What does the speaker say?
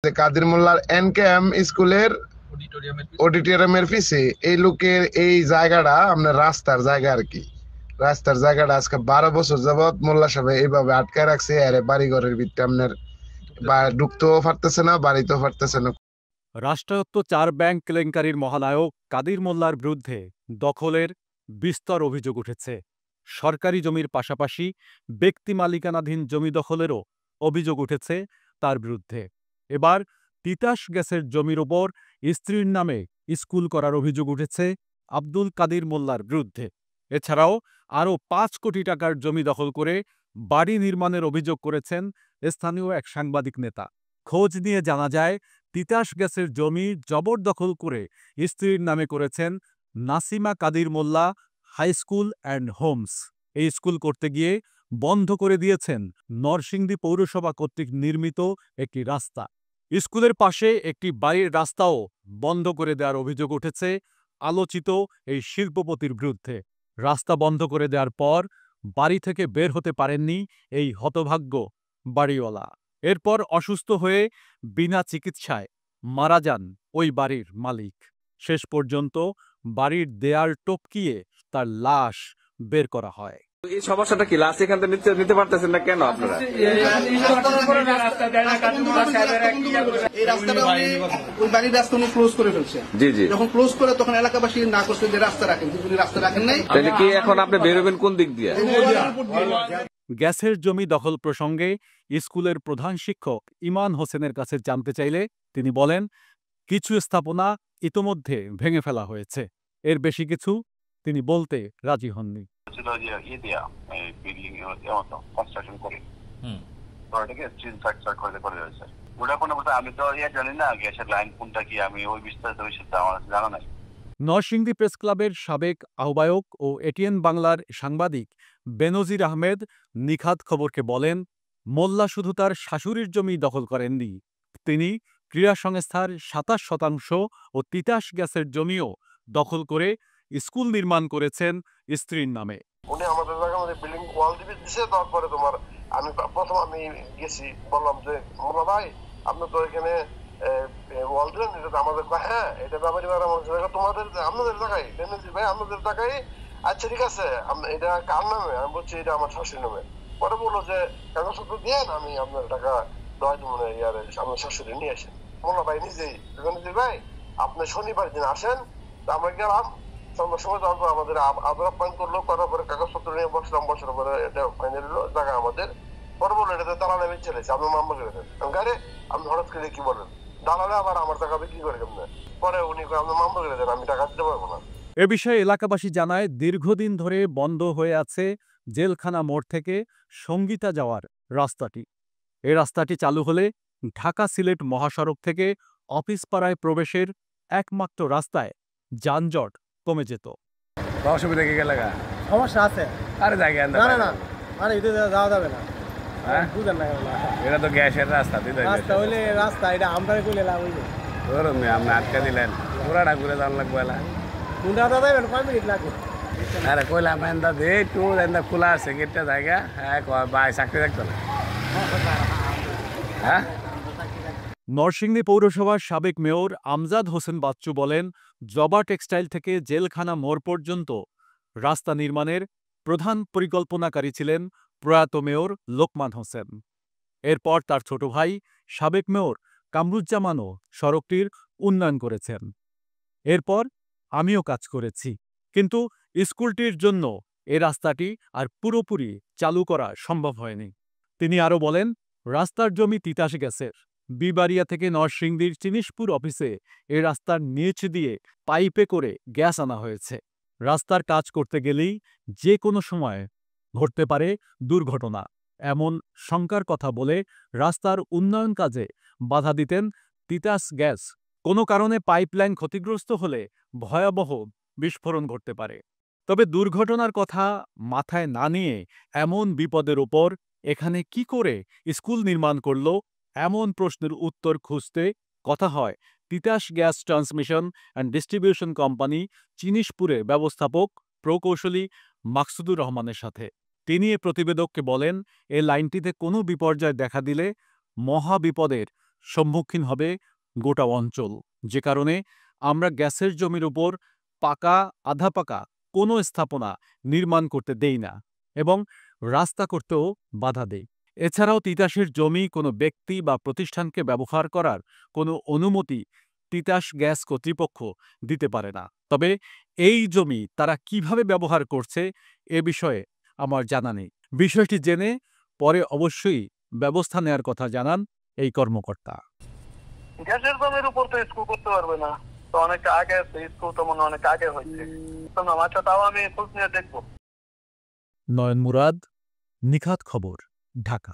যে কাদের মোল্লার এনকেএম স্কুলের অডিটোরিয়ামের পিছে এই লোকের এই জায়গাটা আপনার রাস্তার জায়গা আর কি। রাস্তার জায়গাটা আজকে 12 বছর যাবৎ মোল্লা সাহেব এইভাবে আটকায় রাখছে। আরে বাড়ি ঘরের ভিতরে আপনার ঢুকতেও পারতেছে না, বাড়িতেও পারতেছে না। রাষ্ট্রায়ত্ত 4 ব্যাংক কেলেঙ্কারির মহানায়ক কাদির মোল্লার বিরুদ্ধে দখলের বিস্তর অভিযোগ উঠেছে। সরকারি জমির পাশাপাশি ব্যক্তি মালিকানাধীন জমি দখলেরও অভিযোগ উঠেছে তার বিরুদ্ধে। এবার তিতাস গ্যাসের জমির ওপর স্ত্রীর নামে স্কুল করার অভিযোগ উঠেছে আব্দুল কাদির মোল্লার বিরুদ্ধে। এছাড়াও আরও ৫ কোটি টাকার জমি দখল করে বাড়ি নির্মাণের অভিযোগ করেছেন স্থানীয় এক সাংবাদিক নেতা। খোঁজ নিয়ে জানা যায়, তিতাস গ্যাসের জমি জবরদখল করে স্ত্রীর নামে করেছেন নাসিমা কাদির মোল্লা হাই স্কুল অ্যান্ড হোমস। এই স্কুল করতে গিয়ে বন্ধ করে দিয়েছেন নরসিংদী পৌরসভা কর্তৃক নির্মিত একটি রাস্তা। স্কুলের পাশে একটি বাড়ির রাস্তাও বন্ধ করে দেওয়ার অভিযোগ উঠেছে আলোচিত এই শিল্পপতির বিরুদ্ধে। রাস্তা বন্ধ করে দেওয়ার পর বাড়ি থেকে বের হতে পারেননি এই হতভাগ্য বাড়িওয়ালা। এরপর অসুস্থ হয়ে বিনা চিকিৎসায় মারা যান ওই বাড়ির মালিক। শেষ পর্যন্ত বাড়ির দেয়াল টপকিয়ে তার লাশ বের করা হয়। এই সমস্যাটা কি লাশ এখান থেকে নিতে পারতেছেন না কেন আপনারা? এই রাস্তাটা ওই বাড়ির রাস্তা উনি ক্লোজ করে ফেলছেন। জি জি, যখন ক্লোজ করে তখন এলাকাবাসী না করছে যে রাস্তা রাখেন, কিন্তু উনি রাস্তা রাখেন নাই। তাহলে কি এখন আপনি বেরোবেন কোন দিক দিয়ে? গ্যাসের জমি দখল প্রসঙ্গে স্কুলের প্রধান শিক্ষক ইমান হোসেনের কাছে জানতে চাইলে তিনি বলেন, কিছু স্থাপনা ইতোমধ্যে ভেঙে ফেলা হয়েছে, এর বেশি কিছু তিনি বলতে রাজি হননি। আমি তো জানি না গ্যাসের লাইন কোনটা কি, আমি ওই বিস্তারিত আমার জানা নাই। নরসিংদী প্রেস ক্লাবের সাবেক আহ্বায়ক ও এটিএন বাংলার সাংবাদিক বেনজির আহমেদ নিখাত খবরকে বলেন, মোল্লা শুধু তার শাশুড়ির জমি দখল করেননি, তিনি ক্রীড়া সংস্থার ২৭% ও তিতাস গ্যাসের জমিও দখল করে স্কুল নির্মাণ করেছেন স্ত্রীর নামে। উনি আমাদের জায়গায় আমাদের বিল্ডিং ওয়াল দিছে। তারপরে আমি প্রথম গেছি, বললাম যে মোল্লা ভাই আপনি তো এখানে ওয়াল দিলেন, এটা তো আমাদের, হ্যাঁ এটা ব্যাপারী তোমাদের আপনাদের জায়গায় ভাই, আপনাদের জায়গায়। আচ্ছা ঠিক আছে, এটা কার নামে? আমি বলছি এটা আমার শাশুড়ির নামে। পরে বললো যে কাগজপত্র দিয়ে আমি আপনার টাকা দেওয়া দিব না, আমার শাশুড়ি নিয়ে আসেন। মোল্লা ভাই নিজেই ভাই আপনি শনিবার দিন আসেন। আমরা গেলাম, সন্ধ্যার সময় যাওয়ার পর আমাদের আদর আপ্যায়ন করলো, করার পরে কাগজপত্র নিয়ে বসলাম। বসার পরে এটা ফাইনাল হলো জায়গা আমাদের। পরে বললো এটাতে দালালে চলেছে, আপনি মামলা করে দেন। গাড়ি আপনি হঠাৎ করে কি বলেন, দালালে আবার আমার টাকা বিক্রি করে কেমন? পরে উনি আপনি মামলা করে দেন, আমি টাকা দিতে পারবো না। এ বিষয়ে এলাকাবাসী জানায়, দীর্ঘদিন ধরে বন্ধ হয়ে আছে জেলখানা মোড় থেকে সঙ্গীতা যাওয়ার রাস্তাটি। এই রাস্তাটি চালু হলে ঢাকা সিলেট মহাসড়ক থেকে অফিস পাড়ায় প্রবেশের একমাত্র রাস্তায় যানজট কমে যেত। অসুবিধা কি গেলে? সমস্যা আছে। আরে জায়গা না না না, আরে এটা যাওয়া যাবে না। বুঝেন না, এটা তো গ্যাসের রাস্তা। রাস্তা হইলে রাস্তা, এটা আমরা কইলে লাভ হইবে। ধরুন আপনি আটকা দিলেন, পুরাটা ঘুরে যাওয়ার লাগবে। কোনটা যাবেন, 5 মিনিট লাগবে। আরে কইলাম এন্দা দে একটু এন্দা খোলা আছে গেটটা জায়গা। হ্যাঁ ভাই চাকরি দেখতো না। হ্যাঁ, নরসিংদী পৌরসভার সাবেক মেয়র আমজাদ হোসেন বাচ্চু বলেন, জবা টেক্সটাইল থেকে জেলখানা মোড় পর্যন্ত রাস্তা নির্মাণের প্রধান পরিকল্পনাকারী ছিলেন প্রয়াত মেয়র লোকমান হোসেন। এরপর তার ছোট ভাই সাবেক মেয়র কামরুজ্জামানও সড়কটির উন্নয়ন করেছেন। এরপর আমিও কাজ করেছি, কিন্তু স্কুলটির জন্য এ রাস্তাটি আর পুরোপুরি চালু করা সম্ভব হয়নি। তিনি আরও বলেন, রাস্তার জমি তিতাস গ্যাসের। বিবাড়িয়া থেকে নরসিংদীর চিনিশপুর অফিসে এ রাস্তার নিচ দিয়ে পাইপে করে গ্যাস আনা হয়েছে। রাস্তার কাজ করতে গেলেই যে কোনো সময় ঘটতে পারে দুর্ঘটনা, এমন শঙ্কার কথা বলে রাস্তার উন্নয়ন কাজে বাধা দিতেন তিতাস গ্যাস। কোনো কারণে পাইপলাইন ক্ষতিগ্রস্ত হলে ভয়াবহ বিস্ফোরণ ঘটতে পারে। তবে দুর্ঘটনার কথা মাথায় না নিয়ে এমন বিপদের ওপর এখানে কি করে স্কুল নির্মাণ করল, এমন প্রশ্নের উত্তর খুঁজতে কথা হয় Titas gas transmission and distribution company চিনিশপুরের ব্যবস্থাপক প্রকৌশলী মাকসুদুর রহমানের সাথে। তিনি এ প্রতিবেদককে বলেন, এ লাইনটিতে কোনো বিপর্যয় দেখা দিলে মহা বিপদের সম্মুখীন হবে গোটা অঞ্চল, যে কারণে আমরা গ্যাসের জমির উপর পাকা আধা পাকা কোনো স্থাপনা নির্মাণ করতে দেই না এবং রাস্তা করতেও বাধা দেই। এছাড়াও তিতাসের জমি কোনো ব্যক্তি বা প্রতিষ্ঠানকে ব্যবহার করার কোনো অনুমতি তিতাস গ্যাস কর্তৃপক্ষ দিতে পারে না। তবে এই জমি তারা কিভাবে ব্যবহার করছে এ বিষয়ে আমার জানা নেই। বিষয়টি জেনে পরে অবশ্যই ব্যবস্থা নেওয়ার কথা জানান এই কর্মকর্তা। গ্যাসের জমির উপর তো স্কুল করতে পারবে না, তো অনেক আগে স্কুল তো মনে অনেক আগে হয়েছে। আচ্ছা, তাও আমি খোঁজ নিয়ে দেখবো। নয়ন মুরাদ, নিখাত খবর, ঢাকা।